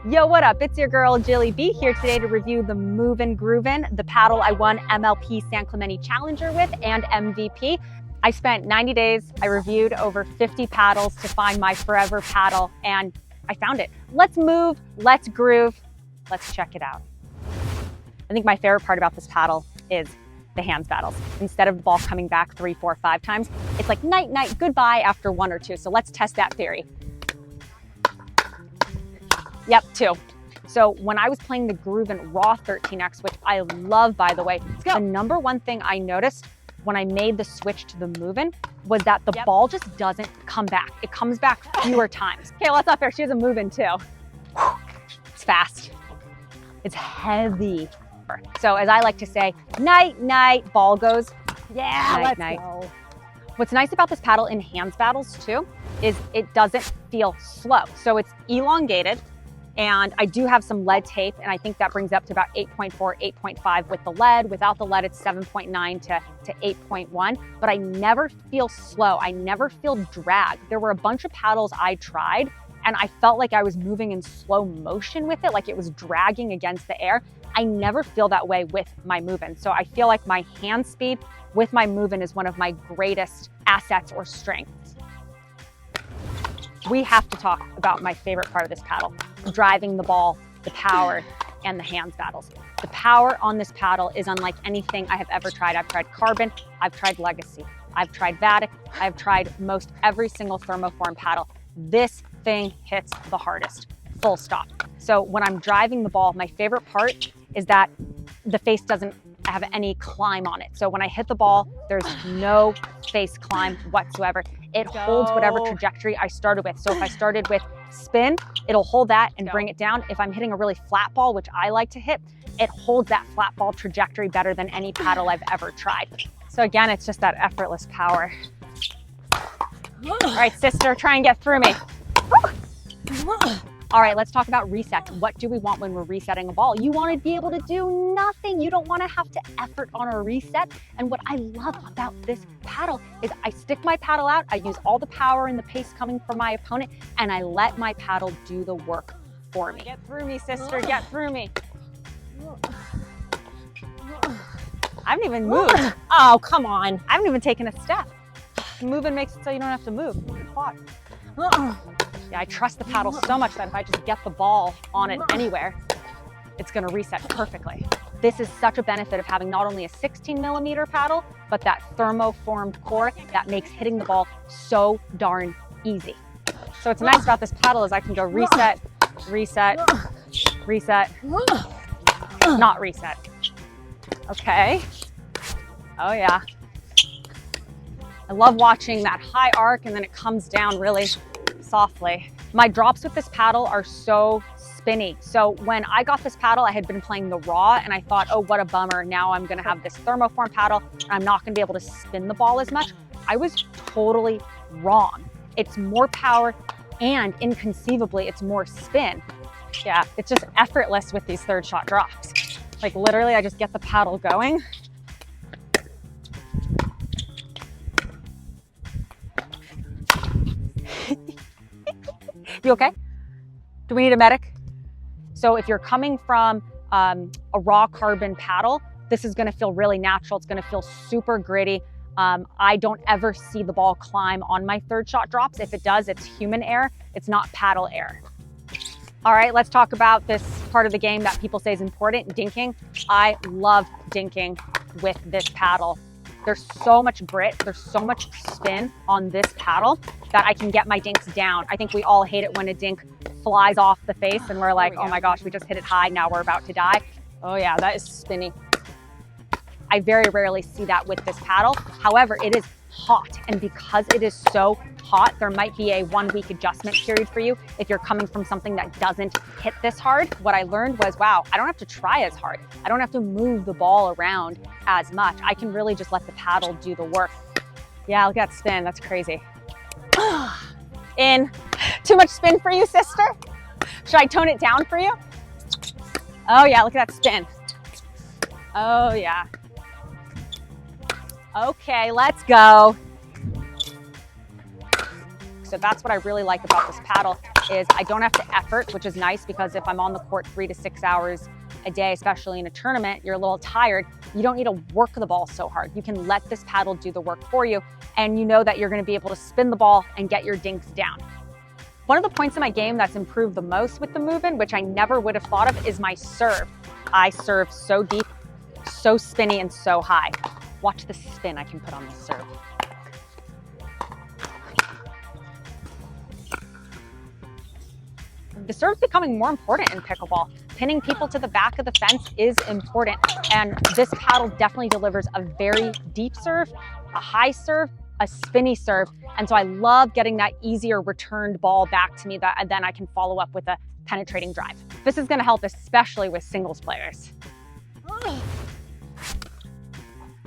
Yo, what up? It's your girl, Jilly B, here today to review the MUVN-16X, the paddle I won MLP San Clemente Challenger with and MVP. I spent 90 days, I reviewed over 50 paddles to find my forever paddle, and I found it. Let's move, let's groove, let's check it out. I think my favorite part about this paddle is the hands battles. Instead of the ball coming back 3, 4, 5 times, it's like night, night, goodbye after 1 or 2. So let's test that theory. Yep, 2. So when I was playing the GRUVN Raw 13X, which I love, by the way, the #1 thing I noticed when I made the switch to the MUVN was that the ball just doesn't come back. It comes back fewer times. Okay, well, that's not fair. She has a MUVN too. It's fast. It's heavy. So as I like to say, night, night, ball goes. Yeah, night, night. Go. What's nice about this paddle in hands battles too is it doesn't feel slow. So it's elongated. And I do have some lead tape, and I think that brings up to about 8.4, 8.5 with the lead. Without the lead, it's 7.9 to 8.1, but I never feel slow. I never feel drag. There were a bunch of paddles I tried, and I felt like I was moving in slow motion with it, like it was dragging against the air. I never feel that way with my MUVN. So I feel like my hand speed with my MUVN is one of my greatest assets or strengths. We have to talk about my favorite part of this paddle, driving the ball, the power, and the hands battles. The power on this paddle is unlike anything I have ever tried. I've tried Carbon, I've tried Legacy, I've tried Vatic, I've tried most every single Thermoformed paddle. This thing hits the hardest, full stop. So when I'm driving the ball, my favorite part is that the face doesn't have any climb on it. So when I hit the ball, there's no face climb whatsoever. It holds whatever trajectory I started with. So if I started with spin, it'll hold that and bring it down. If I'm hitting a really flat ball, which I like to hit, it holds that flat ball trajectory better than any paddle I've ever tried. So again, it's just that effortless power. All right, sister, try and get through me. All right, let's talk about resets. What do we want when we're resetting a ball? You want to be able to do nothing. You don't want to have to effort on a reset. And what I love about this paddle is I stick my paddle out, I use all the power and the pace coming from my opponent, and I let my paddle do the work for me. Get through me, sister, get through me. I haven't even moved. Oh, come on. I haven't even taken a step. Moving makes it so you don't have to move. Yeah, I trust the paddle so much that if I just get the ball on it anywhere, it's gonna reset perfectly. This is such a benefit of having not only a 16mm paddle, but that thermoformed core that makes hitting the ball so darn easy. So what's nice about this paddle is I can go reset, reset, reset, not reset. Okay. Oh yeah. I love watching that high arc and then it comes down really softly. My drops with this paddle are so spinny. So when I got this paddle, I had been playing the Raw and I thought, oh, what a bummer. Now I'm gonna have this thermoform paddle and I'm not gonna be able to spin the ball as much. I was totally wrong. It's more power and inconceivably it's more spin. Yeah, it's just effortless with these third shot drops. Like literally I just get the paddle going. You okay? Do we need a medic? So if you're coming from a raw carbon paddle, this is gonna feel really natural. It's gonna feel super gritty. I don't ever see the ball climb on my third shot drops. If it does, it's human air. It's not paddle air. All right, let's talk about this part of the game that people say is important, dinking. I love dinking with this paddle. There's so much grit, there's so much spin on this paddle that I can get my dinks down. I think we all hate it when a dink flies off the face and we're like, oh my gosh, we just hit it high, now we're about to die. Oh yeah, that is spinny. I very rarely see that with this paddle. However, it is hot, and because it is so hot, there might be a 1-week adjustment period for you if you're coming from something that doesn't hit this hard. What I learned was, wow, I don't have to try as hard. I don't have to move the ball around as much. I can really just let the paddle do the work. Yeah, look at that spin, that's crazy. In. Too much spin for you, sister? Should I tone it down for you? Oh yeah, look at that spin. Oh yeah. Okay, let's go. So that's what I really like about this paddle is I don't have to effort, which is nice because if I'm on the court 3 to 6 hours a day, especially in a tournament, you're a little tired. You don't need to work the ball so hard. You can let this paddle do the work for you, and you know that you're going to be able to spin the ball and get your dinks down. One of the points in my game that's improved the most with the MUVN, which I never would have thought of, is my serve. I serve so deep, so spinny, and so high. Watch the spin I can put on this serve. The serve's becoming more important in pickleball. Pinning people to the back of the fence is important, and this paddle definitely delivers a very deep serve, a high serve, a spinny serve, and so I love getting that easier returned ball back to me that then I can follow up with a penetrating drive. This is going to help especially with singles players.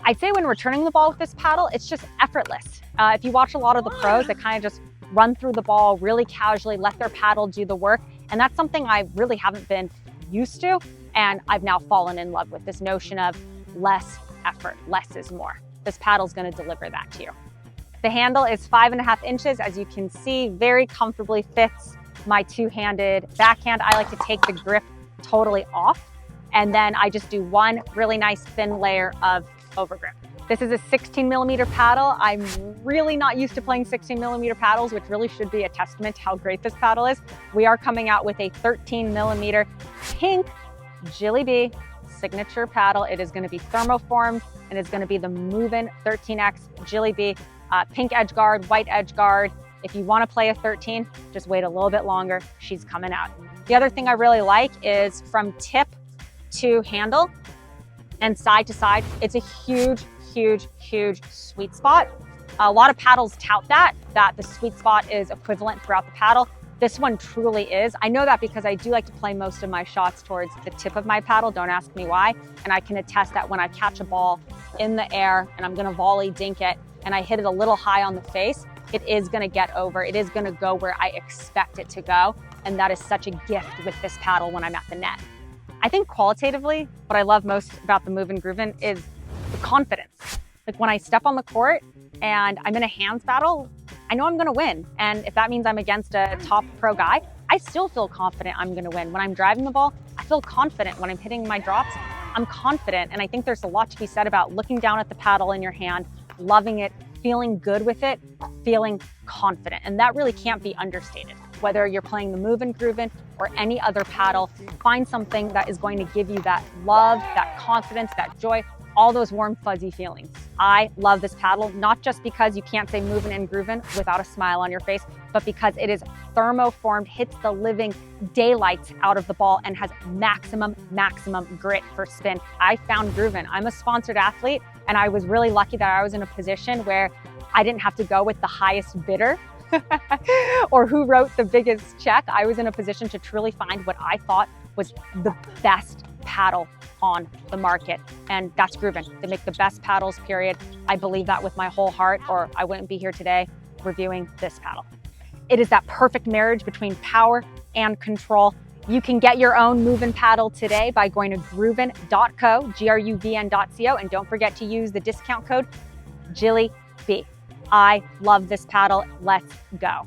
I'd say when returning the ball with this paddle, it's just effortless. If you watch a lot of the pros, they kind of just run through the ball really casually, let their paddle do the work, and that's something I really haven't been used to, and I've now fallen in love with this notion of less effort, less is more. This paddle's going to deliver that to you. The handle is 5.5 inches. As you can see, very comfortably fits my two-handed backhand. I like to take the grip totally off, and then I just do one really nice thin layer of overgrip. This is a 16mm paddle. I'm really not used to playing 16mm paddles, which really should be a testament to how great this paddle is. We are coming out with a 13mm pink GripWeight signature paddle. It is going to be thermoformed, and it's going to be the MUVN-16X GripWeight. Pink edge guard, white edge guard. If you want to play a 13, just wait a little bit longer. She's coming out. The other thing I really like is from tip to handle and side to side, it's a huge, huge, huge sweet spot. A lot of paddles tout that the sweet spot is equivalent throughout the paddle. This one truly is. I know that because I do like to play most of my shots towards the tip of my paddle. Don't ask me why. And I can attest that when I catch a ball in the air and I'm gonna volley dink it and I hit it a little high on the face, it is gonna get over. It is gonna go where I expect it to go. And that is such a gift with this paddle when I'm at the net. I think qualitatively, what I love most about the MUVN GrUVN is the confidence. Like when I step on the court and I'm in a hands battle, I know I'm gonna win. And if that means I'm against a top pro guy, I still feel confident I'm gonna win. When I'm driving the ball, I feel confident. When I'm hitting my drops, I'm confident. And I think there's a lot to be said about looking down at the paddle in your hand, loving it, feeling good with it, feeling confident. And that really can't be understated. Whether you're playing the MUVN GrUVN or any other paddle, find something that is going to give you that love, that confidence, that joy, all those warm, fuzzy feelings. I love this paddle, not just because you can't say MUVN and GrUVN without a smile on your face, but because it is thermoformed, hits the living daylights out of the ball, and has maximum grit for spin. I found GrUVN. I'm a sponsored athlete, and I was really lucky that I was in a position where I didn't have to go with the highest bidder or who wrote the biggest check. I was in a position to truly find what I thought was the best paddle on the market, and that's GrUVN. They make the best paddles, period. I believe that with my whole heart, or I wouldn't be here today reviewing this paddle. It is that perfect marriage between power and control. You can get your own MUVN paddle today by going to gruvn.co, GRUVN.co, and don't forget to use the discount code GILLYB. I love this paddle. Let's go.